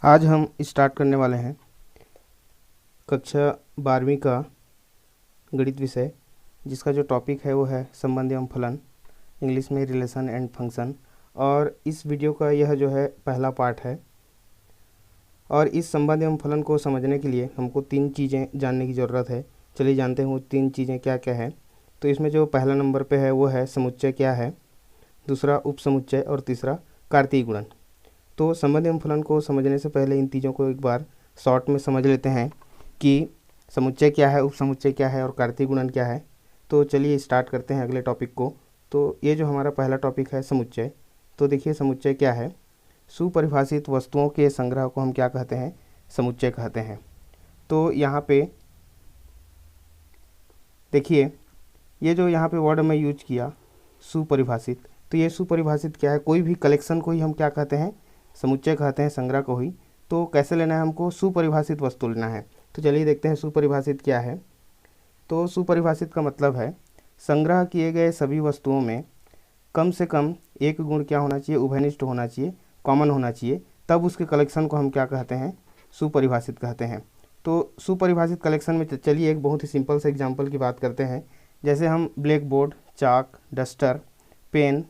आज हम स्टार्ट करने वाले हैं कक्षा 12वीं का गणित विषय, जिसका जो टॉपिक है वो है संबंध एवं फलन, इंग्लिश में रिलेशन एंड फंक्शन। और इस वीडियो का यह जो है पहला पार्ट है। और इस संबंध एवं फलन को समझने के लिए हमको 3 चीज़ें जानने की ज़रूरत है। चलिए जानते हैं वो 3 चीज़ें क्या क्या है। तो इसमें जो पहला नंबर पे है वो है समुच्चय क्या है, दूसरा उपसमुच्चय और तीसरा कार्तीय गुणन। तो संबंध एवं फलन को समझने से पहले इन चीज़ों को एक बार शॉर्ट में समझ लेते हैं कि समुच्चय क्या है, उपसमुच्चय क्या है और कार्तीय गुणन क्या है। तो चलिए स्टार्ट करते हैं अगले टॉपिक को। तो ये जो हमारा पहला टॉपिक है समुच्चय। तो देखिए समुच्चय क्या है। सुपरिभाषित वस्तुओं के संग्रह को हम क्या कहते हैं, समुच्चय कहते हैं। तो यहाँ पे देखिए ये जो यहाँ पे वर्ड मैं यूज किया सुपरिभाषित, तो ये सुपरिभाषित क्या है, कोई भी कलेक्शन को ही हम क्या कहते हैं, समुच्चय कहते हैं, संग्रह को ही। तो कैसे लेना है, हमको सुपरिभाषित वस्तु लेना है। तो चलिए देखते हैं सुपरिभाषित क्या है। तो सुपरिभाषित का मतलब है संग्रह किए गए सभी वस्तुओं में कम से कम एक गुण क्या होना चाहिए, उभयनिष्ठ होना चाहिए, कॉमन होना चाहिए, तब उसके कलेक्शन को हम क्या कहते हैं, सुपरिभाषित कहते हैं। तो सुपरिभाषित कलेक्शन में चलिए एक बहुत ही सिंपल से एग्जाम्पल की बात करते हैं। जैसे हम ब्लैक बोर्ड, चाक, डस्टर, पेन,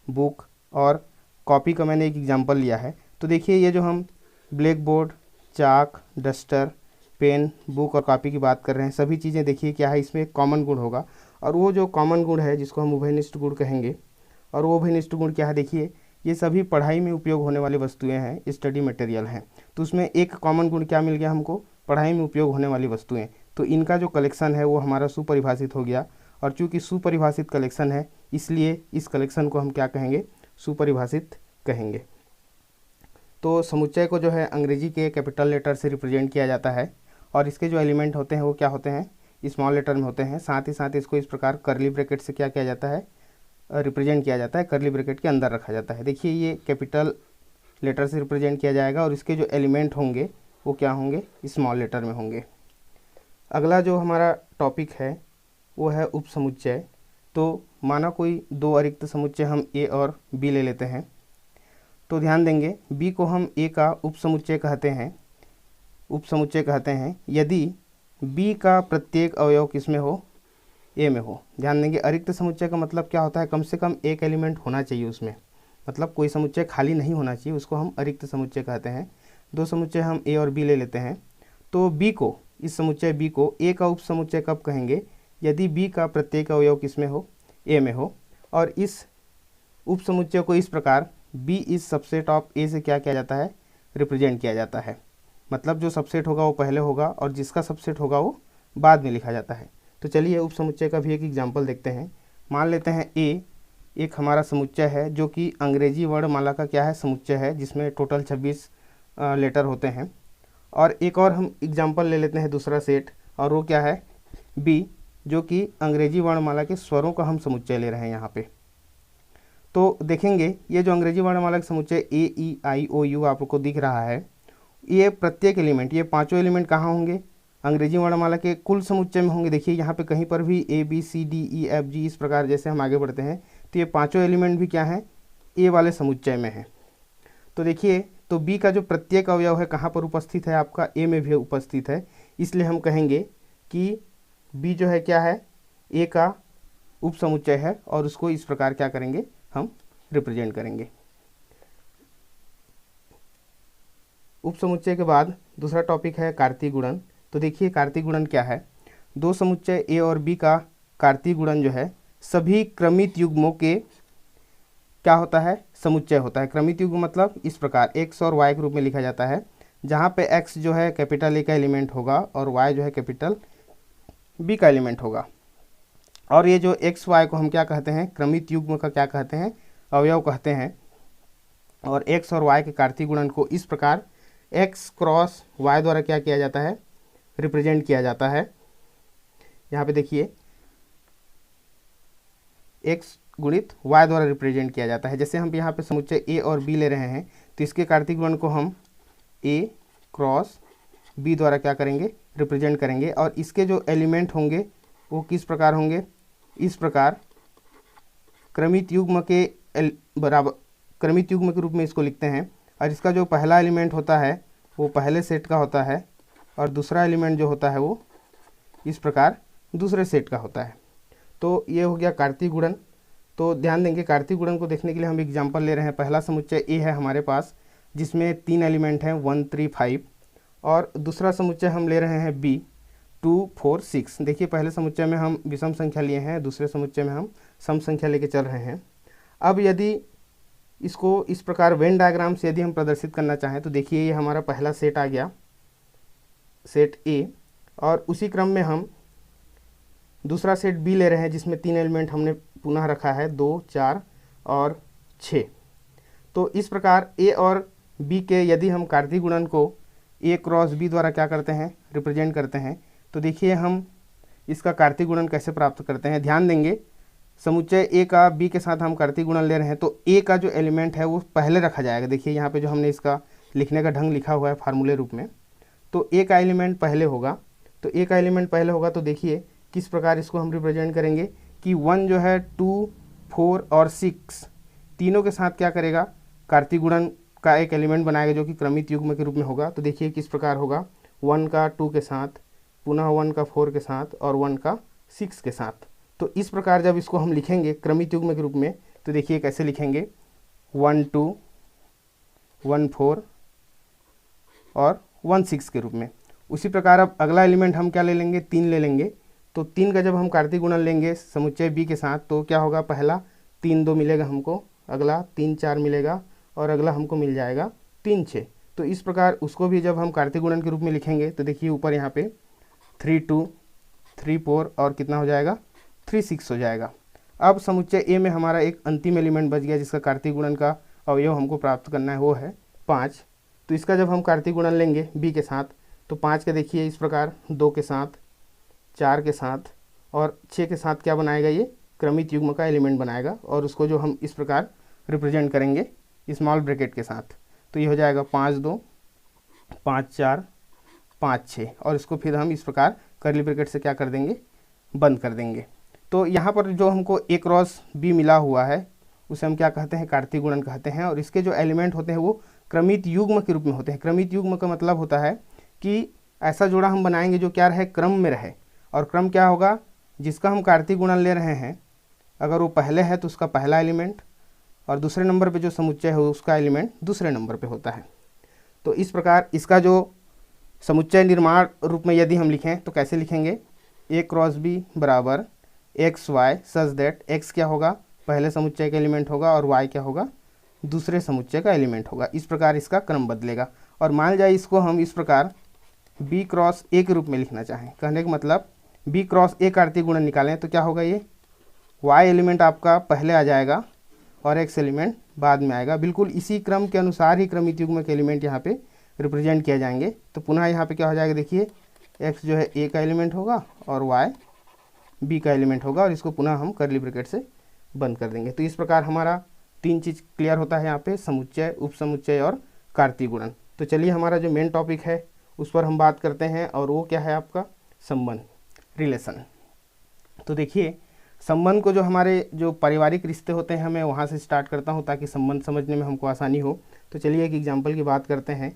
बुक और कॉपी का मैंने एक एग्जांपल लिया है। तो देखिए ये जो हम ब्लैक बोर्ड, चाक, डस्टर, पेन, बुक और कॉपी की बात कर रहे हैं, सभी चीज़ें देखिए क्या है, इसमें एक कॉमन गुण होगा। और वो जो कॉमन गुण है जिसको हम उभयनिष्ठ गुण कहेंगे, और वो उभयनिष्ठ गुण क्या है, देखिए ये सभी पढ़ाई में उपयोग होने वाली वस्तुएं हैं, स्टडी मटेरियल हैं। तो उसमें एक कॉमन गुण क्या मिल गया हमको, पढ़ाई में उपयोग होने वाली वस्तुएं। तो इनका जो कलेक्शन है वो हमारा सुपरिभाषित हो गया। और चूँकि सुपरिभाषित कलेक्शन है इसलिए इस कलेक्शन को हम क्या कहेंगे, सुपरिभाषित कहेंगे। तो समुच्चय को जो है अंग्रेजी के कैपिटल लेटर से रिप्रेजेंट किया जाता है और इसके जो एलिमेंट होते हैं वो क्या होते हैं, स्मॉल लेटर में होते हैं। साथ ही साथ इसको इस प्रकार करली ब्रैकेट से क्या किया जाता है, रिप्रेजेंट किया जाता है, करली ब्रैकेट के अंदर रखा जाता है। देखिए ये कैपिटल लेटर से रिप्रेजेंट किया जाएगा और इसके जो एलिमेंट होंगे वो क्या होंगे, स्मॉल लेटर में होंगे। अगला जो हमारा टॉपिक है वो है उपसमुच्चय। तो माना कोई दो अरिक्त समुच्चय हम ए और बी ले लेते हैं। तो ध्यान देंगे बी को हम ए का उपसमुच्चय कहते हैं यदि बी का प्रत्येक अवयव किसमें हो, ए में हो। ध्यान देंगे अरिक्त समुच्चय का मतलब क्या होता है, कम से कम एक एलिमेंट होना चाहिए उसमें, मतलब कोई समुच्चय खाली नहीं होना चाहिए, उसको हम अरिक्त समुच्चय कहते हैं। दो समुच्चय हम ए और बी ले लेते हैं। तो बी को, इस समुच्चय बी को ए का उपसमुच्चय कब कहेंगे, यदि बी का प्रत्येक अवयव किसमें हो, ए में हो। और इस उपसमुच्चय को इस प्रकार बी इस सबसेट ऑफ ए से क्या किया जाता है, रिप्रेजेंट किया जाता है। मतलब जो सबसेट होगा वो पहले होगा और जिसका सबसेट होगा वो बाद में लिखा जाता है। तो चलिए उपसमुच्चय का भी एक एग्जाम्पल देखते हैं। मान लेते हैं ए एक हमारा समुच्चय है जो कि अंग्रेजी वर्णमाला का क्या है, समुच्चय है, जिसमें टोटल 26 लेटर होते हैं। और एक और हम एग्जाम्पल ले लेते हैं दूसरा सेट, और वो क्या है, बी, जो कि अंग्रेजी वर्णमाला के स्वरों का हम समुच्चय ले रहे हैं यहाँ पे। तो देखेंगे ये जो अंग्रेजी वर्णमाला का समुच्चय ए, ई, आई, ओ, यू आपको दिख रहा है, ये प्रत्येक एलिमेंट, ये पांचों एलिमेंट कहाँ होंगे, अंग्रेजी वर्णमाला के कुल समुच्चय में होंगे। देखिए यहाँ पे कहीं पर भी ए, बी, सी, डी, ई, एफ, जी, इस प्रकार जैसे हम आगे बढ़ते हैं तो ये पांचों एलिमेंट भी क्या हैं, ए वाले समुच्चय में है। तो देखिए तो बी का जो प्रत्येक अवयव है कहाँ पर उपस्थित है, आपका ए में भी उपस्थित है। इसलिए हम कहेंगे कि बी जो है क्या है, ए का उपसमुच्चय है और उसको इस प्रकार क्या करेंगे, हम रिप्रेजेंट करेंगे। उपसमुच्चय के बाद दूसरा टॉपिक है कार्तीय गुणन। तो देखिए कार्तीय गुणन क्या है, दो समुच्चय ए और बी का कार्तीय गुणन जो है सभी क्रमित युग्मों के क्या होता है, समुच्चय होता है। क्रमित युग्म मतलब इस प्रकार एक्स और वाई के रूप में लिखा जाता है, जहाँ पे एक्स जो है कैपिटल ए का एलिमेंट होगा और वाई जो है कैपिटल बी का एलिमेंट होगा। और ये जो एक्स वाई को हम क्या कहते हैं, क्रमित युग्म का क्या कहते हैं, अवयव कहते हैं। और एक्स और वाई के कार्तीय गुणन को इस प्रकार एक्स क्रॉस वाई द्वारा क्या किया जाता है, रिप्रेजेंट किया जाता है। यहाँ पे देखिए एक्स गुणित वाई द्वारा रिप्रेजेंट किया जाता है। जैसे हम यहाँ पे समुच्चय ए और बी ले रहे हैं तो इसके कार्तीय गुणन को हम ए क्रॉस बी द्वारा क्या करेंगे, रिप्रेजेंट करेंगे। और इसके जो एलिमेंट होंगे वो किस प्रकार होंगे, इस प्रकार क्रमित युग्म के बराबर, क्रमित युग्म के रूप में इसको लिखते हैं। और इसका जो पहला एलिमेंट होता है वो पहले सेट का होता है और दूसरा एलिमेंट जो होता है वो इस प्रकार दूसरे सेट का होता है। तो ये हो गया कार्तीय गुणन। तो ध्यान देंगे, कार्तीय गुणन को देखने के लिए हम एग्जांपल ले रहे हैं। पहला समुच्चय ए है हमारे पास जिसमें 3 एलिमेंट हैं 1 3 5, और दूसरा समुच्चय हम ले रहे हैं बी 2 4 6। देखिए पहले समुच्चय में हम विषम संख्या लिए हैं, दूसरे समुच्चय में हम सम संख्या लेके चल रहे हैं। अब यदि इसको इस प्रकार वेन डायग्राम से यदि हम प्रदर्शित करना चाहें तो देखिए ये हमारा पहला सेट आ गया, सेट ए, और उसी क्रम में हम दूसरा सेट बी ले रहे हैं जिसमें 3 एलिमेंट हमने पुनः रखा है 2 4 और 6। तो इस प्रकार ए और बी के यदि हम कार्तीय गुणन को ए क्रॉस बी द्वारा क्या करते हैं, रिप्रेजेंट करते हैं, तो देखिए हम इसका कार्तीय गुणन कैसे प्राप्त करते हैं। ध्यान देंगे, समुच्चय ए का बी के साथ हम कार्तीय गुणन ले रहे हैं तो ए का जो एलिमेंट है वो पहले रखा जाएगा। देखिए यहाँ पे जो हमने इसका लिखने का ढंग लिखा हुआ है फार्मूले रूप में, तो ए का एलिमेंट पहले होगा। तो ए का एलिमेंट पहले होगा तो देखिए किस प्रकार इसको हम रिप्रेजेंट करेंगे कि 1 जो है 2 4 और 6 तीनों के साथ क्या करेगा, कार्तीय गुणन का एक एलिमेंट बनाएगा जो कि क्रमित युग्म के रूप में होगा। तो देखिए किस प्रकार होगा, 1 का 2 के साथ, पुनः 1 का 4 के साथ और 1 का 6 के साथ। तो इस प्रकार जब इसको हम लिखेंगे क्रमित युग्म के रूप में तो देखिए कैसे लिखेंगे, 1 2 1 4 और 1 6 के रूप में। उसी प्रकार अब अगला एलिमेंट हम क्या ले लेंगे, 3 ले लेंगे। तो 3 का जब हम कार्तीय गुणन लेंगे समुच्चय बी के साथ तो क्या होगा, पहला 3 2 मिलेगा हमको, अगला 3 4 मिलेगा और अगला हमको मिल जाएगा 3 6। तो इस प्रकार उसको भी जब हम कार्तीय गुणन के रूप में लिखेंगे तो देखिए ऊपर यहाँ पे 3 2 3 4 और कितना हो जाएगा, 3 6 हो जाएगा। अब समुच्चय ए में हमारा एक अंतिम एलिमेंट बच गया जिसका कार्तीय गुणन का अवयव हमको प्राप्त करना है, वो है 5। तो इसका जब हम कार्तीय गुणन लेंगे बी के साथ तो 5 का देखिए इस प्रकार 2 के साथ, 4 के साथ और 6 के साथ क्या बनाएगा, ये क्रमित युग्म का एलिमेंट बनाएगा। और उसको जो हम इस प्रकार रिप्रेजेंट करेंगे स्मॉल ब्रैकेट के साथ तो ये हो जाएगा 5 2 5 4 5 6, और इसको फिर हम इस प्रकार कर्ली ब्रैकेट से क्या कर देंगे, बंद कर देंगे। तो यहाँ पर जो हमको ए क्रॉस बी मिला हुआ है उसे हम क्या कहते हैं, कार्तीय गुणन कहते हैं। और इसके जो एलिमेंट होते हैं वो क्रमित युग्म के रूप में होते हैं। क्रमित युग्म का मतलब होता है कि ऐसा जोड़ा हम बनाएंगे जो क्या रहे, क्रम में रहे। और क्रम क्या होगा, जिसका हम कार्तीय गुणन ले रहे हैं अगर वो पहले है तो उसका पहला एलिमेंट, और दूसरे नंबर पे जो समुच्चय है उसका एलिमेंट दूसरे नंबर पे होता है। तो इस प्रकार इसका जो समुच्चय निर्माण रूप में यदि हम लिखें तो कैसे लिखेंगे, ए क्रॉस बी बराबर X Y such that X क्या होगा, पहले समुच्चय का एलिमेंट होगा और वाई क्या होगा, दूसरे समुच्चय का एलिमेंट होगा। इस प्रकार इसका क्रम बदलेगा। और मान जाए इसको हम इस प्रकार बी क्रॉस ए के रूप में लिखना चाहें, कहने का मतलब बी क्रॉस ए कार्तीय गुणन निकालें तो क्या होगा, ये वाई एलिमेंट आपका पहले आ जाएगा और एक्स एलिमेंट बाद में आएगा। बिल्कुल इसी क्रम के अनुसार ही क्रमित युग्म के एलिमेंट यहाँ पे रिप्रेजेंट किया जाएंगे। तो पुनः यहाँ पे क्या हो जाएगा, देखिए एक्स जो है ए का एलिमेंट होगा और वाई बी का एलिमेंट होगा, और इसको पुनः हम कर्ली ब्रैकेट से बंद कर देंगे। तो इस प्रकार हमारा 3 चीज़ क्लियर होता है यहाँ पे, समुच्चय, उपसमुच्चय और कार्तीय गुणन। तो चलिए हमारा जो मेन टॉपिक है उस पर हम बात करते हैं, और वो क्या है आपका संबंध, रिलेशन। तो देखिए संबंध को जो हमारे जो पारिवारिक रिश्ते होते हैं मैं वहाँ से स्टार्ट करता हूँ ताकि संबंध समझने में हमको आसानी हो। तो चलिए एक एग्जांपल की बात करते हैं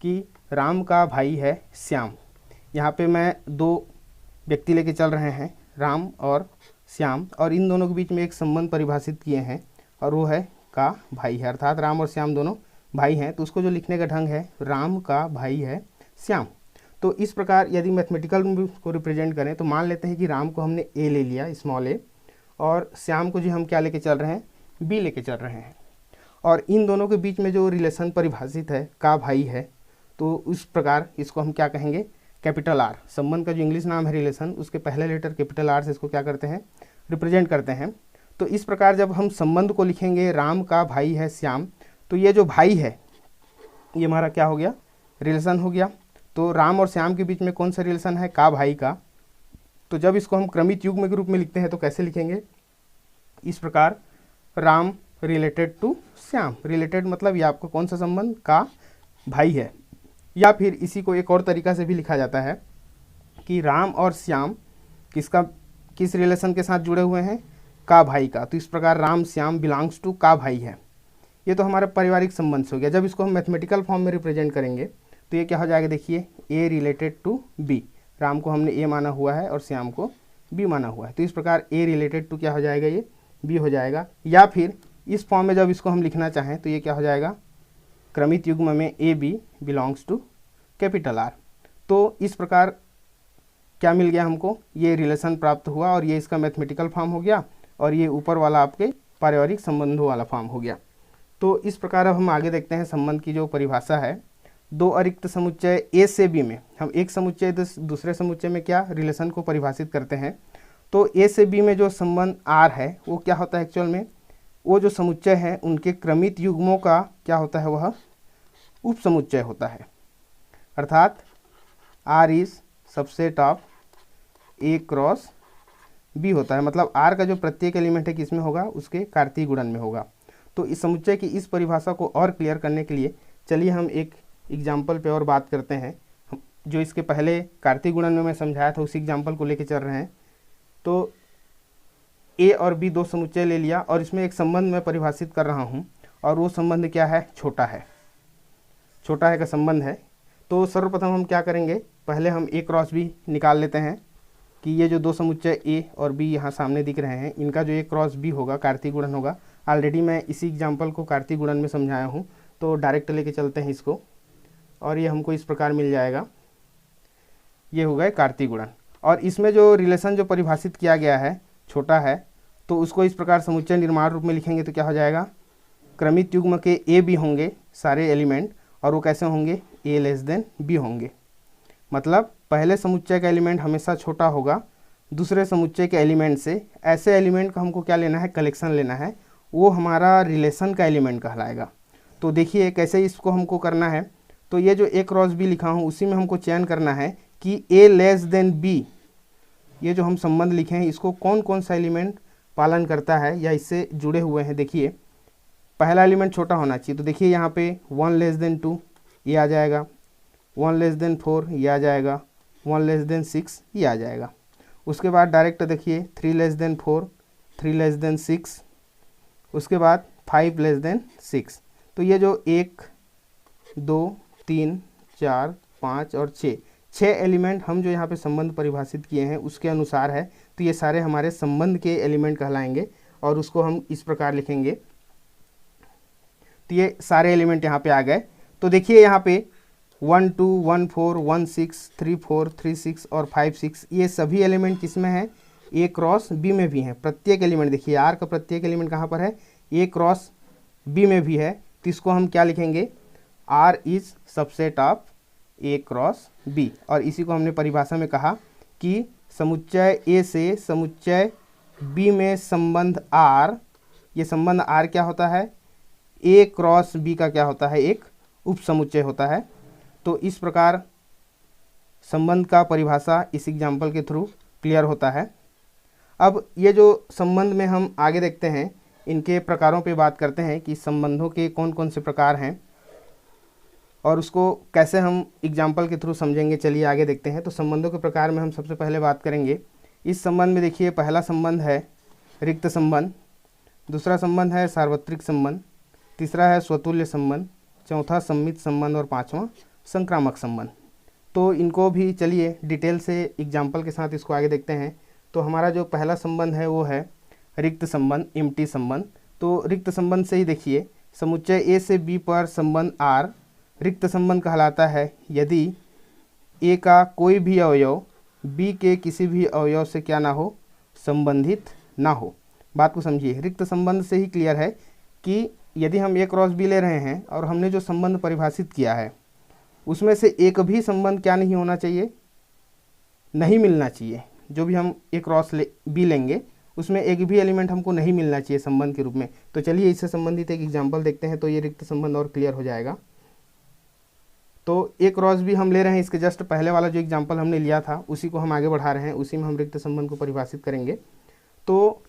कि राम का भाई है श्याम। यहाँ पे मैं 2 व्यक्ति लेके चल रहे हैं, राम और श्याम, और इन दोनों के बीच में एक संबंध परिभाषित किए हैं और वो है का भाई है, अर्थात राम और श्याम दोनों भाई हैं। तो उसको जो लिखने का ढंग है, राम का भाई है श्याम। तो इस प्रकार यदि मैथमेटिकल में उसको रिप्रेजेंट करें तो मान लेते हैं कि राम को हमने ए ले लिया, स्मॉल ए, और श्याम को जो हम क्या लेके चल रहे हैं, बी लेके चल रहे हैं। और इन दोनों के बीच में जो रिलेशन परिभाषित है का भाई है, तो उस प्रकार इसको हम क्या कहेंगे, कैपिटल आर। संबंध का जो इंग्लिश नाम है रिलेशन, उसके पहले लेटर कैपिटल आर से इसको क्या करते हैं, रिप्रेजेंट करते हैं। तो इस प्रकार जब हम संबंध को लिखेंगे राम का भाई है श्याम, तो ये जो भाई है ये हमारा क्या हो गया, रिलेशन हो गया। तो राम और श्याम के बीच में कौन सा रिलेशन है, का भाई का। तो जब इसको हम क्रमित युग्म के रूप में लिखते हैं तो कैसे लिखेंगे, इस प्रकार Ram related to Shyam. Related मतलब ये आपको कौन सा संबंध, का भाई है। या फिर इसी को एक और तरीका से भी लिखा जाता है कि राम और श्याम किस रिलेशन के साथ जुड़े हुए हैं, का भाई का। तो इस प्रकार राम श्याम बिलोंग्स टू का भाई है। ये तो हमारा पारिवारिक संबंध से हो गया। जब इसको हम मैथमेटिकल फॉर्म में रिप्रेजेंट करेंगे तो ये क्या हो जाएगा, देखिए ए रिलेटेड टू बी, राम को हमने ए माना हुआ है और श्याम को बी माना हुआ है, तो इस प्रकार ए रिलेटेड टू क्या हो जाएगा, ये बी हो जाएगा। या फिर इस फॉर्म में जब इसको हम लिखना चाहें तो ये क्या हो जाएगा, क्रमित युग्म में A B belongs to capital R. तो इस प्रकार क्या मिल गया हमको, ये रिलेशन प्राप्त हुआ और ये इसका मैथमेटिकल फॉर्म हो गया और ये ऊपर वाला आपके पारिवारिक संबंधों वाला फॉर्म हो गया। तो इस प्रकार अब हम आगे देखते हैं संबंध की जो परिभाषा है। दो अरिक्त समुच्चय ए से बी में हम एक समुच्चय दूसरे समुच्चय में क्या रिलेशन को परिभाषित करते हैं। तो ए से बी में जो संबंध आर है वो क्या होता है, एक्चुअल में वो जो समुच्चय है उनके क्रमित युग्मों का क्या होता है, वह उप समुच्चय होता है। अर्थात R is subset of A cross B होता है, मतलब आर का जो प्रत्येक एलिमेंट है किसमें होगा, उसके कार्तीय गुणन में होगा। तो इस समुच्चय की इस परिभाषा को और क्लियर करने के लिए चलिए हम एक एग्जाम्पल पे और बात करते हैं। जो इसके पहले कार्तीय गुणन में मैं समझाया था उसी एग्जाम्पल को लेके चल रहे हैं। तो ए और बी दो समुच्चय ले लिया और इसमें एक संबंध मैं परिभाषित कर रहा हूँ और वो संबंध क्या है, छोटा है, छोटा है का संबंध है। तो सर्वप्रथम हम क्या करेंगे, पहले हम ए क्रॉस बी निकाल लेते हैं कि ये जो दो समुच्चय ए और बी यहाँ सामने दिख रहे हैं इनका जो ए क्रॉस बी होगा कार्तीय गुणन होगा। ऑलरेडी मैं इसी एग्जाम्पल को कार्तीय गुणन में समझाया हूँ, तो डायरेक्ट लेके चलते हैं इसको और ये हमको इस प्रकार मिल जाएगा, ये हो गए कार्तीय गुणन। और इसमें जो रिलेशन जो परिभाषित किया गया है छोटा है, तो उसको इस प्रकार समुच्चय निर्माण रूप में लिखेंगे तो क्या हो जाएगा, क्रमित युग्म के ए बी होंगे सारे एलिमेंट और वो कैसे होंगे, ए लेस देन बी होंगे। मतलब पहले समुच्चय का एलिमेंट हमेशा छोटा होगा दूसरे समुच्चय के एलिमेंट से। ऐसे एलिमेंट का हमको क्या लेना है, कलेक्शन लेना है, वो हमारा रिलेशन का एलिमेंट कहलाएगा। तो देखिए कैसे इसको हमको करना है। तो ये जो ए क्रॉस बी लिखा हूँ उसी में हमको चयन करना है कि ए लेस देन बी, ये जो हम संबंध लिखे हैं इसको कौन कौन सा एलिमेंट पालन करता है या इससे जुड़े हुए हैं। देखिए पहला एलिमेंट छोटा होना चाहिए, तो देखिए यहाँ पे 1 लेस देन 2 ये आ जाएगा, 1 लेस देन 4 ये आ जाएगा, 1 लेस देन 6 ये आ जाएगा। उसके बाद डायरेक्ट देखिए 3 लेस देन 4, 3 लेस देन 6, उसके बाद 5 लेस देन 6। तो ये जो 1 2 3 4 5 और 6 एलिमेंट हम जो यहाँ पे संबंध परिभाषित किए हैं उसके अनुसार है। तो ये सारे हमारे संबंध के एलिमेंट कहलाएंगे और उसको हम इस प्रकार लिखेंगे। तो ये सारे एलिमेंट यहाँ पे आ गए। तो देखिए यहाँ पे 1 2 1 4 1 6 3 4 3 6 और 5 6 ये सभी एलिमेंट किस में हैं, ए क्रॉस बी में भी हैं। प्रत्येक एलिमेंट देखिए आर का प्रत्येक एलिमेंट कहाँ पर है, ए क्रॉस बी में भी है। तो इसको हम क्या लिखेंगे, R is subset of A cross B. और इसी को हमने परिभाषा में कहा कि समुच्चय ए से समुच्चय बी में संबंध आर, ये संबंध आर क्या होता है, ए क्रॉस बी का क्या होता है, एक उप समुच्चय होता है। तो इस प्रकार संबंध का परिभाषा इस एग्जाम्पल के थ्रू क्लियर होता है। अब ये जो संबंध में हम आगे देखते हैं इनके प्रकारों पे बात करते हैं कि संबंधों के कौन कौन से प्रकार हैं और उसको कैसे हम एग्जाम्पल के थ्रू समझेंगे। चलिए आगे देखते हैं। तो संबंधों के प्रकार में हम सबसे पहले बात करेंगे। इस संबंध में देखिए पहला संबंध है रिक्त संबंध, दूसरा संबंध है सार्वत्रिक संबंध, तीसरा है स्वतुल्य संबंध, चौथा सम्मित संबंध और पांचवा संक्रामक संबंध। तो इनको भी चलिए डिटेल से एग्जाम्पल के साथ इसको आगे देखते हैं। तो हमारा जो पहला संबंध है वो है रिक्त संबंध, एम्प्टी संबंध। तो रिक्त संबंध से ही देखिए समुच्चय ए से बी पर संबंध आर रिक्त संबंध कहलाता है यदि ए का कोई भी अवयव बी के किसी भी अवयव से क्या ना हो, संबंधित ना हो। बात को समझिए, रिक्त संबंध से ही क्लियर है कि यदि हम ए क्रॉस बी ले रहे हैं और हमने जो संबंध परिभाषित किया है उसमें से एक भी संबंध क्या नहीं होना चाहिए, नहीं मिलना चाहिए। जो भी हम ए क्रॉस बी लेंगे उसमें एक भी एलिमेंट हमको नहीं मिलना चाहिए संबंध के रूप में। तो चलिए इससे संबंधित एक एग्जाम्पल देखते हैं तो ये रिक्त संबंध और क्लियर हो जाएगा। तो ए क्रॉस बी हम ले रहे हैं, इसके जस्ट पहले वाला जो एग्जाम्पल हमने लिया था उसी को हम आगे बढ़ा रहे हैं, उसी में हम रिक्त संबंध को परिभाषित करेंगे। तो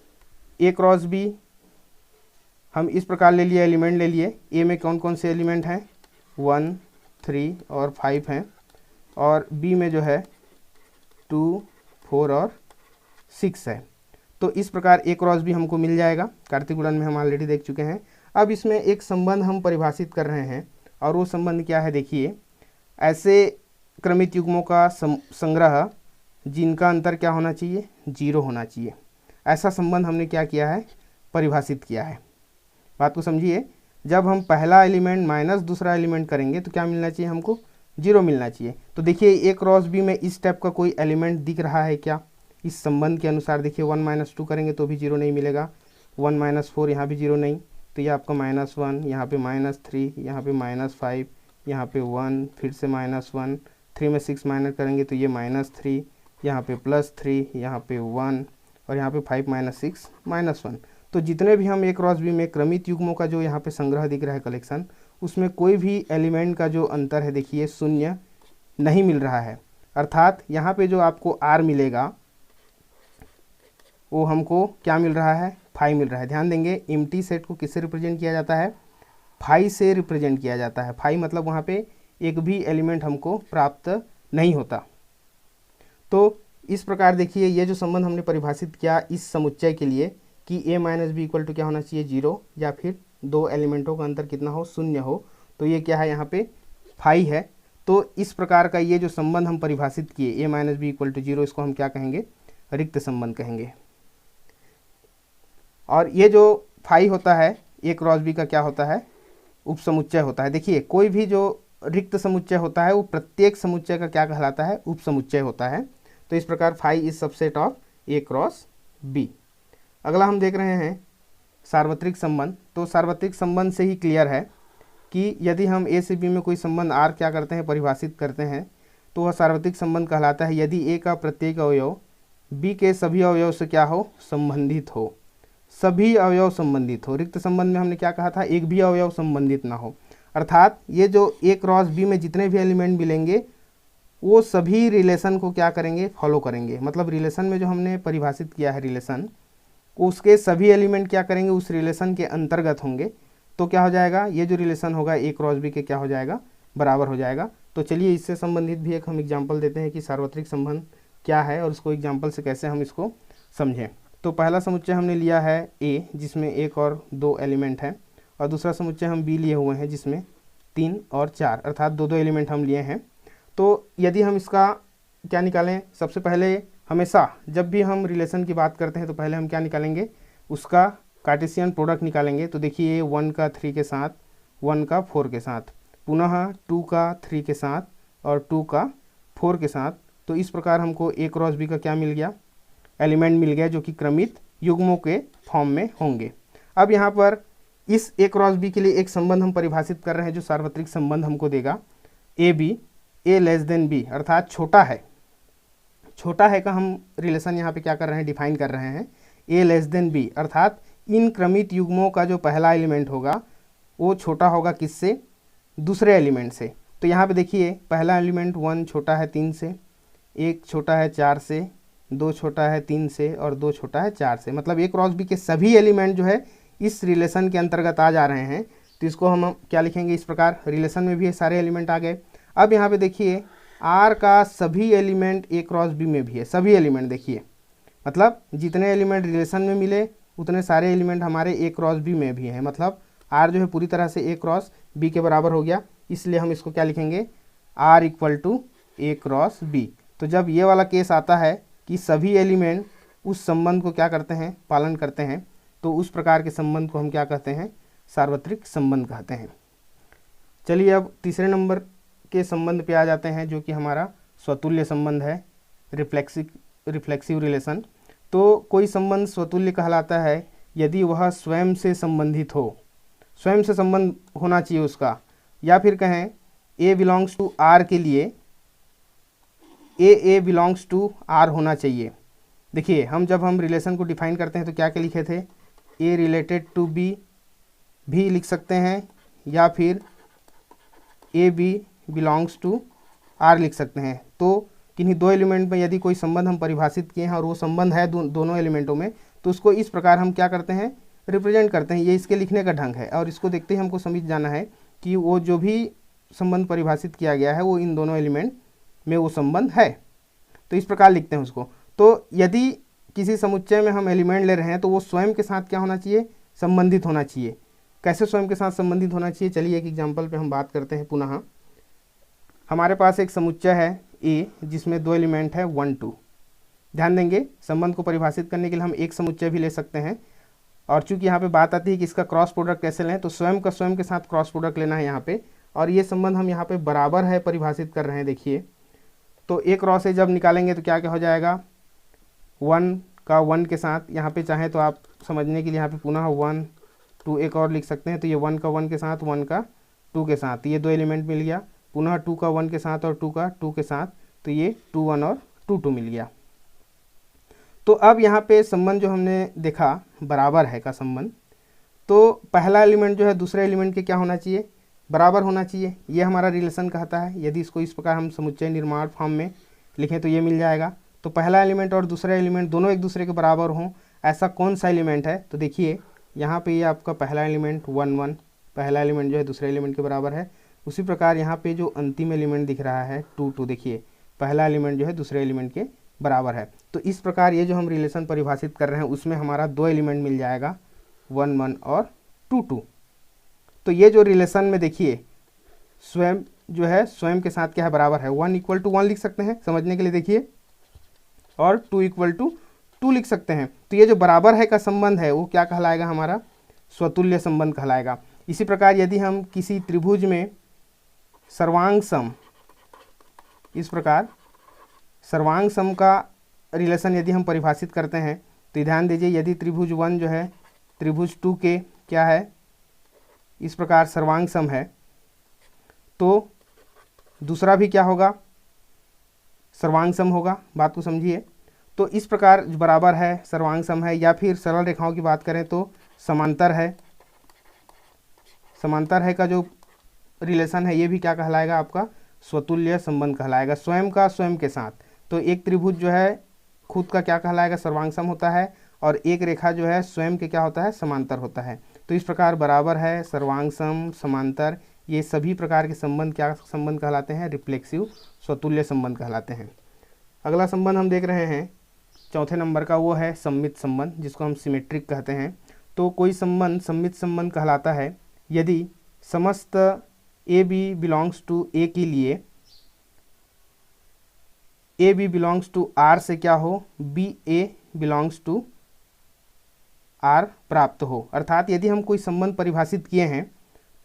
ए क्रॉस बी हम इस प्रकार ले लिए, एलिमेंट ले लिए। ए में कौन कौन से एलिमेंट हैं, 1 3 और 5 हैं, और बी में जो है 2 4 और 6 है। तो इस प्रकार ए क्रॉस बी हमको मिल जाएगा। कार्तीय गुणन में हम ऑलरेडी देख चुके हैं। अब इसमें एक संबंध हम परिभाषित कर रहे हैं और वो संबंध क्या है देखिए, ऐसे क्रमित युग्मों का संग्रह जिनका अंतर क्या होना चाहिए, 0 होना चाहिए। ऐसा संबंध हमने क्या किया है, परिभाषित किया है। बात को समझिए, जब हम पहला एलिमेंट माइनस दूसरा एलिमेंट करेंगे तो क्या मिलना चाहिए हमको, 0 मिलना चाहिए। तो देखिए ए क्रॉस बी में इस टाइप का कोई एलिमेंट दिख रहा है क्या, इस संबंध के अनुसार देखिए 1 - 2 करेंगे तो भी 0 नहीं मिलेगा, 1 - 4 यहाँ भी 0 नहीं, तो ये आपका -1, यहाँ पे -3, यहाँ पे -5, यहाँ पे 1, फिर से -1, 3 में 6 माइनस करेंगे तो ये -3, यहाँ पे +3, यहाँ पे 1 और यहाँ पे 5 - 6 -1। तो जितने भी हम ए क्रॉस बी में क्रमित युग्मों का जो यहाँ पे संग्रह दिख रहा है कलेक्शन, उसमें कोई भी एलिमेंट का जो अंतर है देखिए 0 नहीं मिल रहा है। अर्थात यहाँ पे जो आपको R मिलेगा वो हमको क्या मिल रहा है, 5 मिल रहा है। ध्यान देंगे एम्प्टी सेट को किससे रिप्रेजेंट किया जाता है, 5 से रिप्रेजेंट किया जाता है। 5 मतलब वहाँ पे एक भी एलिमेंट हमको प्राप्त नहीं होता। तो इस प्रकार देखिए ये जो संबंध हमने परिभाषित किया इस समुच्चय के लिए कि a - b = क्या होना चाहिए, 0, या फिर दो एलिमेंटों का अंतर कितना हो, 0 हो, तो ये क्या है यहाँ पे 5 है। तो इस प्रकार का ये जो संबंध हम परिभाषित किए a - b = 0, इसको हम क्या कहेंगे, रिक्त संबंध कहेंगे। और ये जो 5 होता है a क्रॉस b का क्या होता है, उपसमुच्चय होता है। देखिए कोई भी जो रिक्त समुच्चय होता है वो प्रत्येक समुच्चय का क्या कहलाता है, उपसमुच्चय होता है। तो इस प्रकार 5 is subset of a cross b। अगला हम देख रहे हैं सार्वत्रिक संबंध। तो सार्वत्रिक संबंध से ही क्लियर है कि यदि हम a से b में कोई संबंध r क्या करते हैं, परिभाषित करते हैं, तो वह सार्वत्रिक संबंध कहलाता है यदि a का प्रत्येक अवयव b के सभी अवयव से क्या हो, संबंधित हो, सभी अवयव संबंधित हो। रिक्त संबंध में हमने क्या कहा था, एक भी अवयव संबंधित ना हो। अर्थात ये जो a क्रॉस b में जितने भी एलिमेंट मिलेंगे वो सभी रिलेशन को क्या करेंगे, फॉलो करेंगे। मतलब रिलेशन में जो हमने परिभाषित किया है रिलेशन, उसके सभी एलिमेंट क्या करेंगे, उस रिलेशन के अंतर्गत होंगे। तो क्या हो जाएगा, ये जो रिलेशन होगा a क्रॉस b के क्या हो जाएगा, बराबर हो जाएगा। तो चलिए इससे संबंधित भी एक हम एग्जाम्पल देते हैं कि सार्वत्रिक संबंध क्या है और उसको एग्जाम्पल से कैसे हम इसको समझें। तो पहला समुच्चय हमने लिया है a जिसमें 1 और 2 एलिमेंट हैं, और दूसरा समुच्चय हम b लिए हुए हैं जिसमें 3 और 4, अर्थात 2 एलिमेंट हम लिए हैं। तो यदि हम इसका क्या निकालें, सबसे पहले हमेशा जब भी हम रिलेशन की बात करते हैं तो पहले हम क्या निकालेंगे, उसका कार्टेशियन प्रोडक्ट निकालेंगे। तो देखिए 1 का 3 के साथ, 1 का 4 के साथ, पुनः 2 का 3 के साथ और 2 का 4 के साथ। तो इस प्रकार हमको a क्रॉस b का क्या मिल गया, एलिमेंट मिल गया जो कि क्रमित युग्मों के फॉर्म में होंगे। अब यहाँ पर इस a क्रॉस b के लिए एक संबंध हम परिभाषित कर रहे हैं जो सार्वत्रिक संबंध हमको देगा a b, a < b, अर्थात छोटा है। छोटा है का हम रिलेशन यहाँ पे क्या कर रहे हैं, डिफाइन कर रहे हैं a < b, अर्थात इन क्रमित युग्मों का जो पहला एलिमेंट होगा वो छोटा होगा किससे, दूसरे एलिमेंट से। तो यहाँ पे देखिए पहला एलिमेंट 1 छोटा है 3 से, 1 छोटा है 4 से, 2 छोटा है 3 से और 2 छोटा है 4 से। मतलब a क्रॉस b के सभी एलिमेंट जो है इस रिलेशन के अंतर्गत आ जा रहे हैं। तो इसको हम क्या लिखेंगे, इस प्रकार रिलेशन में भी सारे एलिमेंट आ गए। अब यहाँ पे देखिए R का सभी एलिमेंट a क्रॉस b में भी है, सभी एलिमेंट देखिए, मतलब जितने एलिमेंट रिलेशन में मिले उतने सारे एलिमेंट हमारे a क्रॉस b में भी हैं। मतलब R जो है पूरी तरह से a क्रॉस b के बराबर हो गया, इसलिए हम इसको क्या लिखेंगे, R = a क्रॉस b। तो जब ये वाला केस आता है कि सभी एलिमेंट उस संबंध को क्या करते हैं, पालन करते हैं, तो उस प्रकार के संबंध को हम क्या कहते हैं, सार्वत्रिक संबंध कहते हैं। चलिए अब तीसरे नंबर के संबंध पे आ जाते हैं जो कि हमारा स्वतुल्य संबंध है, रिफ्लेक्सिव रिलेशन। तो कोई संबंध स्वतुल्य कहलाता है यदि वह स्वयं से संबंधित हो, स्वयं से संबंध होना चाहिए उसका, या फिर कहें a बिलोंग्स टू r के लिए a बिलोंग्स टू r होना चाहिए। देखिए हम जब हम रिलेशन को डिफाइन करते हैं तो क्या क्या लिखे थे, a रिलेटेड टू b भी लिख सकते हैं, या फिर a b belongs to r लिख सकते हैं। तो किन्हीं दो एलिमेंट में यदि कोई संबंध हम परिभाषित किए हैं और वो संबंध है दोनों एलिमेंटों में, तो उसको इस प्रकार हम क्या करते हैं, रिप्रेजेंट करते हैं। ये इसके लिखने का ढंग है, और इसको देखते ही हमको समझ जाना है कि वो जो भी संबंध परिभाषित किया गया है वो इन दोनों एलिमेंट में वो संबंध है। तो इस प्रकार लिखते हैं उसको। तो यदि किसी समुच्चय में हम एलिमेंट ले रहे हैं तो वो स्वयं के साथ क्या होना चाहिए, संबंधित होना चाहिए। कैसे स्वयं के साथ संबंधित होना चाहिए, चलिए एक एग्जाम्पल पे हम बात करते हैं। पुनः हमारे पास एक समुच्चय है ए जिसमें दो एलिमेंट है 1 2। ध्यान देंगे संबंध को परिभाषित करने के लिए हम एक समुच्चय भी ले सकते हैं, और चूंकि यहाँ पे बात आती है कि इसका क्रॉस प्रोडक्ट कैसे लें, तो स्वयं का स्वयं के साथ क्रॉस प्रोडक्ट लेना है यहाँ पे। और ये संबंध हम यहाँ पे बराबर है परिभाषित कर रहे हैं। देखिए तो एक क्रॉस से जब निकालेंगे तो क्या क्या हो जाएगा, 1 का 1 के साथ, यहाँ पे चाहें तो आप समझने के लिए यहाँ पे पुनः 1 2 एक और लिख सकते हैं। तो ये 1 का 1 के साथ, 1 का 2 के साथ, ये दो एलिमेंट मिल गया। पुनः 2 का 1 के साथ और 2 का 2 के साथ, तो ये 2 1 और 2 2 मिल गया। तो अब यहाँ पे संबंध जो हमने देखा बराबर है का संबंध, तो पहला एलिमेंट जो है दूसरे एलिमेंट के क्या होना चाहिए, बराबर होना चाहिए। ये हमारा रिलेशन कहता है। यदि इसको इस प्रकार हम समुच्चय निर्माण फॉर्म में लिखें तो ये मिल जाएगा। तो पहला एलिमेंट और दूसरा एलिमेंट दोनों एक दूसरे के बराबर हों, ऐसा कौन सा एलिमेंट है। तो देखिए यहाँ पे ये आपका पहला एलिमेंट 1 1, पहला एलिमेंट जो है दूसरे एलिमेंट के बराबर है। उसी प्रकार यहाँ पे जो अंतिम एलिमेंट दिख रहा है 2 2, देखिए पहला एलिमेंट जो है दूसरे एलिमेंट के बराबर है। तो इस प्रकार ये जो हम रिलेशन परिभाषित कर रहे हैं उसमें हमारा दो एलिमेंट मिल जाएगा 1 1 और 2 2। तो ये जो रिलेशन में देखिए स्वयं जो है स्वयं के साथ क्या है, बराबर है। 1 = 1 लिख सकते हैं समझने के लिए, देखिए, और 2 = 2 लिख सकते हैं। तो ये जो बराबर है का संबंध है वो क्या कहलाएगा, हमारा स्वतुल्य संबंध कहलाएगा। इसी प्रकार यदि हम किसी त्रिभुज में सर्वांग सम, इस प्रकार सर्वांग सम का रिलेशन यदि हम परिभाषित करते हैं तो ध्यान दीजिए, यदि त्रिभुज 1 जो है त्रिभुज 2 के क्या है, इस प्रकार सर्वांग सम है, तो दूसरा भी क्या होगा, सर्वांग सम होगा। बात को समझिए। तो इस प्रकार बराबर है, सर्वांग सम है, या फिर सरल रेखाओं की बात करें तो समांतर है। समांतर है का जो रिलेशन है ये भी क्या कहलाएगा, आपका स्वतुल्य संबंध कहलाएगा, स्वयं का स्वयं के साथ। तो एक त्रिभुज जो है खुद का क्या कहलाएगा, सर्वांग सम होता है, और एक रेखा जो है स्वयं के क्या होता है, समांतर होता है। तो इस प्रकार बराबर है, सर्वांग सम, समांतर, ये सभी प्रकार के संबंध क्या संबंध कहलाते हैं, रिफ्लेक्सिव स्वतुल्य संबंध कहलाते हैं। अगला संबंध हम देख रहे हैं चौथे नंबर का, वो है सममित संबंध, जिसको हम सिमेट्रिक कहते हैं। तो कोई संबंध सममित संबंध कहलाता है यदि समस्त A B belongs to A के लिए A B belongs to R से क्या हो, B A belongs to R प्राप्त हो। अर्थात यदि हम कोई संबंध परिभाषित किए हैं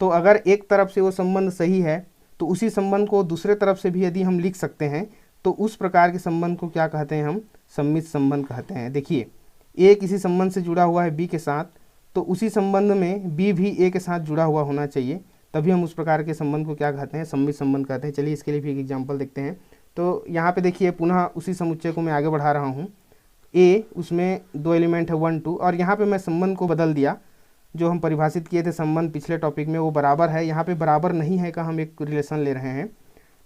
तो अगर एक तरफ से वो संबंध सही है तो उसी संबंध को दूसरे तरफ से भी यदि हम लिख सकते हैं तो उस प्रकार के संबंध को क्या कहते हैं, हम सममित संबंध कहते हैं। देखिए ए किसी संबंध से जुड़ा हुआ है बी के साथ, तो उसी संबंध में बी भी ए के साथ जुड़ा हुआ होना चाहिए, तभी हम उस प्रकार के संबंध को क्या कहते हैं, सममित संबंध कहते हैं। चलिए इसके लिए भी एक एग्जाम्पल देखते हैं। तो यहाँ पे देखिए पुनः उसी समुच्चय को मैं आगे बढ़ा रहा हूँ। ए उसमें दो एलिमेंट है 1 2, और यहाँ पे मैं संबंध को बदल दिया। जो हम परिभाषित किए थे संबंध पिछले टॉपिक में वो बराबर है, यहाँ पे बराबर नहीं है का हम एक रिलेशन ले रहे हैं।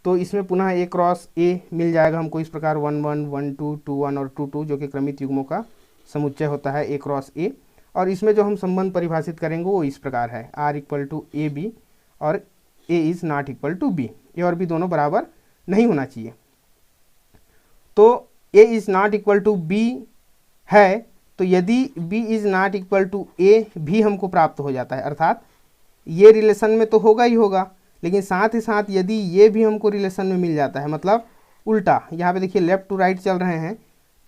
तो इसमें पुनः ए क्रॉस ए मिल जाएगा हमको इस प्रकार 1 1 1 2 2 1 और 2 2, जो कि क्रमित युग्मों का समुच्चय होता है ए क्रॉस ए। और इसमें जो हम संबंध परिभाषित करेंगे वो इस प्रकार है, R = ए बी और A is not equal to B. A और बी दोनों बराबर नहीं होना चाहिए। तो A is not equal to B है, तो यदि b is not equal to A भी हमको प्राप्त हो जाता है, अर्थात ये रिलेशन में तो होगा ही होगा, लेकिन साथ ही साथ यदि ये भी हमको रिलेशन में मिल जाता है, मतलब उल्टा, यहाँ पे देखिए लेफ्ट टू राइट चल रहे हैं,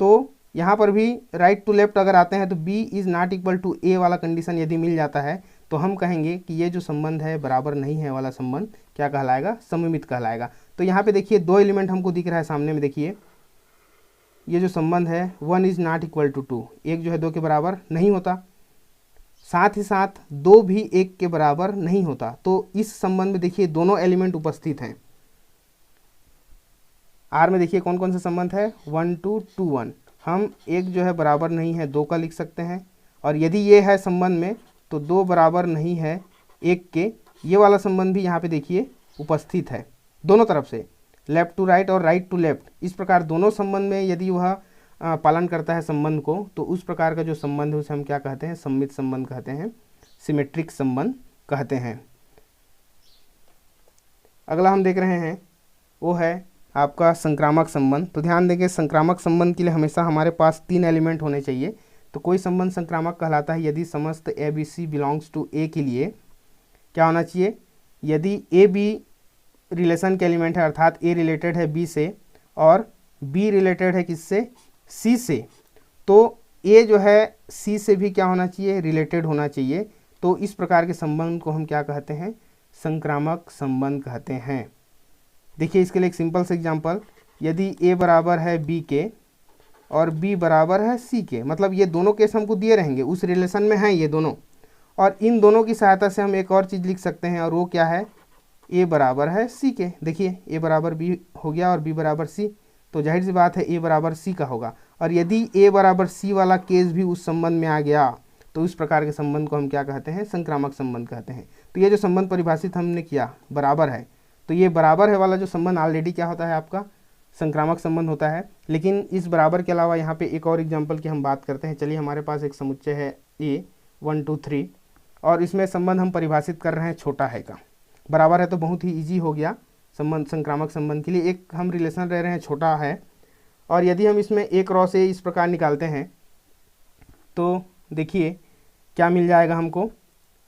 तो यहाँ पर भी राइट टू लेफ्ट अगर आते हैं तो b is not equal to A वाला कंडीशन यदि मिल जाता है तो हम कहेंगे कि ये जो संबंध है बराबर नहीं है वाला संबंध क्या कहलाएगा, सममित कहलाएगा। तो यहाँ पे देखिए दो एलिमेंट हमको दिख रहा है सामने में, देखिए ये जो संबंध है 1 इज़ नॉट इक्वल टू 2, एक जो है 2 के बराबर नहीं होता, साथ ही साथ 2 भी 1 के बराबर नहीं होता। तो इस संबंध में देखिए दोनों एलिमेंट उपस्थित हैं। आर में देखिए कौन कौन सा संबंध है, 1 2 2 1, हम एक जो है बराबर नहीं है 2 का लिख सकते हैं, और यदि ये है संबंध में तो 2 बराबर नहीं है 1 के, ये वाला संबंध भी यहाँ पे देखिए उपस्थित है दोनों तरफ से, लेफ्ट टू राइट और राइट टू लेफ्ट। इस प्रकार दोनों संबंध में यदि वह पालन करता है संबंध को, तो उस प्रकार का जो संबंध है उसे हम क्या कहते हैं, सममित संबंध कहते हैं, सिमेट्रिक संबंध कहते हैं। अगला हम देख रहे हैं वो है आपका संक्रामक संबंध। तो ध्यान देंगे संक्रामक संबंध के लिए हमेशा हमारे पास 3 एलिमेंट होने चाहिए। तो कोई संबंध संक्रामक कहलाता है यदि समस्त A B C belongs to A के लिए क्या होना चाहिए, यदि ए बी रिलेशन के एलिमेंट है, अर्थात ए रिलेटेड है बी से और बी रिलेटेड है किससे, सी से, तो ए जो है सी से भी क्या होना चाहिए, रिलेटेड होना चाहिए। तो इस प्रकार के संबंध को हम क्या कहते हैं, संक्रामक संबंध कहते हैं। देखिए इसके लिए एक सिंपल से एग्जांपल, यदि ए बराबर है बी के और बी बराबर है सी के, मतलब ये दोनों केस हमको दिए रहेंगे, उस रिलेशन में हैं ये दोनों, और इन दोनों की सहायता से हम एक और चीज़ लिख सकते हैं, और वो क्या है, ए बराबर है सी के। देखिए ए बराबर बी हो गया और बी बराबर सी, तो जाहिर सी बात है ए बराबर सी का होगा। और यदि ए बराबर सी वाला केस भी उस संबंध में आ गया तो इस प्रकार के संबंध को हम क्या कहते हैं, संक्रामक संबंध कहते हैं। तो ये जो संबंध परिभाषित हमने किया बराबर है, तो ये बराबर है वाला जो संबंध ऑलरेडी क्या होता है, आपका संक्रामक संबंध होता है। लेकिन इस बराबर के अलावा यहाँ पे एक और एग्जाम्पल की हम बात करते हैं। चलिए हमारे पास एक समुच्चय है ए 1 2 3 और इसमें संबंध हम परिभाषित कर रहे हैं छोटा है का। बराबर है तो बहुत ही ईजी हो गया संबंध, संक्रामक संबंध के लिए एक हम रिलेशन रह रहे हैं छोटा है, और यदि हम इसमें एक रॉ से इस प्रकार निकालते हैं तो देखिए क्या मिल जाएगा हमको,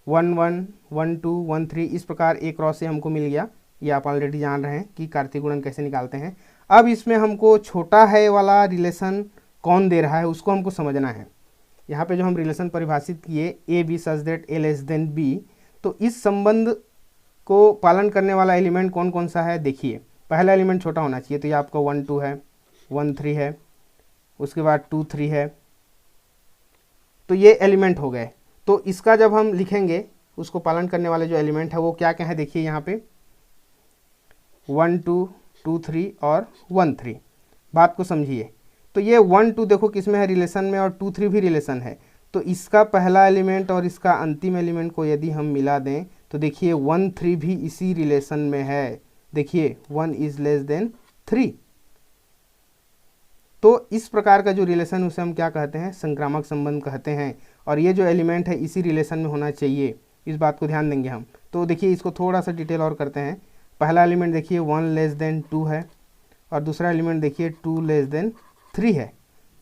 1 1 1 2 1 3 इस प्रकार एक रॉ से हमको मिल गया। ये आप ऑलरेडी जान रहे हैं कि कार्तीय गुणन कैसे निकालते हैं। अब इसमें हमको छोटा है वाला रिलेशन कौन दे रहा है उसको हमको समझना है। यहाँ पे जो हम रिलेशन परिभाषित किए A B such that A less than B, तो इस संबंध को पालन करने वाला एलिमेंट कौन कौन सा है, देखिए पहला एलिमेंट छोटा होना चाहिए, तो ये आपका 1 2 है, 1 3 है, उसके बाद 2 3 है, तो ये एलिमेंट हो गए। तो इसका जब हम लिखेंगे उसको पालन करने वाले जो एलिमेंट है वो क्या क्या है, देखिए यहाँ पे 1 2 2 3 और 1 3, बात को समझिए। तो ये 1 2 देखो किस में है, रिलेशन में, और 2 3 भी रिलेशन है। तो इसका पहला एलिमेंट और इसका अंतिम एलिमेंट को यदि हम मिला दें तो देखिए 1 3 भी इसी रिलेशन में है। देखिए 1 इज लेस देन 3। तो इस प्रकार का जो रिलेशन उसे हम क्या कहते हैं, संक्रामक संबंध कहते हैं। और ये जो एलिमेंट है इसी रिलेशन में होना चाहिए, इस बात को ध्यान देंगे हम। तो देखिए इसको थोड़ा सा डिटेल और करते हैं। पहला एलिमेंट देखिए 1 लेस देन 2 है और दूसरा एलिमेंट देखिए 2 लेस देन 3 है।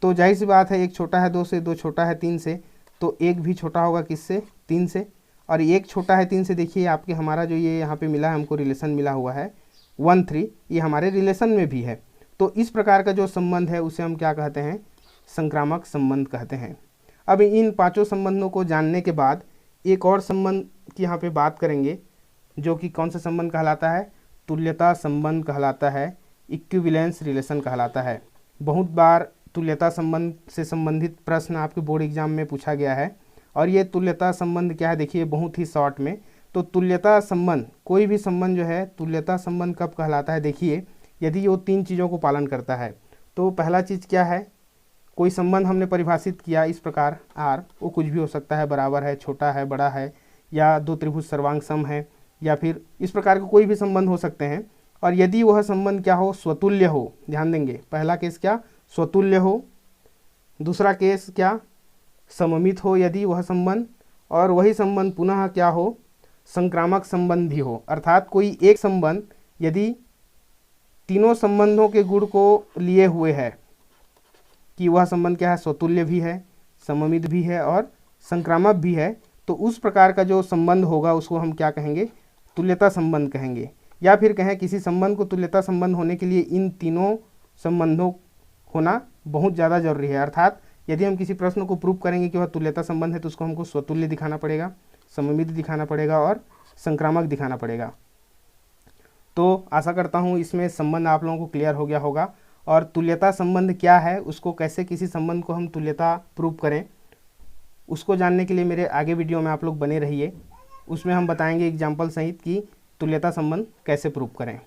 तो जाहिर सी बात है एक छोटा है 2 से, 2 छोटा है 3 से, तो एक भी छोटा होगा किससे, 3 से, और एक छोटा है 3 से। देखिए आपके हमारा जो ये यहाँ पे मिला है हमको रिलेशन मिला हुआ है 1 3, ये हमारे रिलेशन में भी है। तो इस प्रकार का जो संबंध है उसे हम क्या कहते हैं, संक्रामक संबंध कहते हैं। अब इन पांचों संबंधों को जानने के बाद एक और संबंध की यहाँ पे बात करेंगे, जो कि कौन सा संबंध कहलाता है, तुल्यता संबंध कहलाता है, इक्विवेलेंस रिलेशन कहलाता है। बहुत बार तुल्यता संबंध से संबंधित प्रश्न आपके बोर्ड एग्जाम में पूछा गया है। और ये तुल्यता संबंध क्या है, देखिए बहुत ही शॉर्ट में। तो तुल्यता संबंध, कोई भी संबंध जो है तुल्यता संबंध कब कहलाता है, देखिए यदि वो 3 चीज़ों को पालन करता है। तो पहला चीज़ क्या है, कोई संबंध हमने परिभाषित किया इस प्रकार आर, वो कुछ भी हो सकता है, बराबर है, छोटा है, बड़ा है, या 2 त्रिभुज सर्वांग सम है, या फिर इस प्रकार के कोई भी संबंध हो सकते हैं। और यदि वह संबंध क्या हो, स्वतुल्य हो, ध्यान देंगे पहला केस क्या, स्वतुल्य हो, दूसरा केस क्या, सममित हो यदि वह संबंध, और वही संबंध पुनः क्या हो, संक्रामक संबंध भी हो। अर्थात कोई एक संबंध यदि तीनों संबंधों के गुण को लिए हुए है कि वह संबंध क्या है, स्वतुल्य भी है, सममित भी है और संक्रामक भी है, तो उस प्रकार का जो संबंध होगा उसको हम क्या कहेंगे, तुल्यता संबंध कहेंगे। या फिर कहें किसी संबंध को तुल्यता संबंध होने के लिए इन तीनों संबंधों होना बहुत ज़्यादा जरूरी है। अर्थात यदि हम किसी प्रश्न को प्रूव करेंगे कि वह तुल्यता संबंध है तो उसको हमको स्वतुल्य दिखाना पड़ेगा, सममित दिखाना पड़ेगा और संक्रामक दिखाना पड़ेगा। तो आशा करता हूँ इसमें संबंध आप लोगों को क्लियर हो गया होगा। और तुल्यता संबंध क्या है, उसको कैसे किसी संबंध को हम तुल्यता प्रूव करें, उसको जानने के लिए मेरे आगे वीडियो में आप लोग बने रहिए। उसमें हम बताएंगे एग्जाम्पल सहित कि तुल्यता संबंध कैसे प्रूव करें।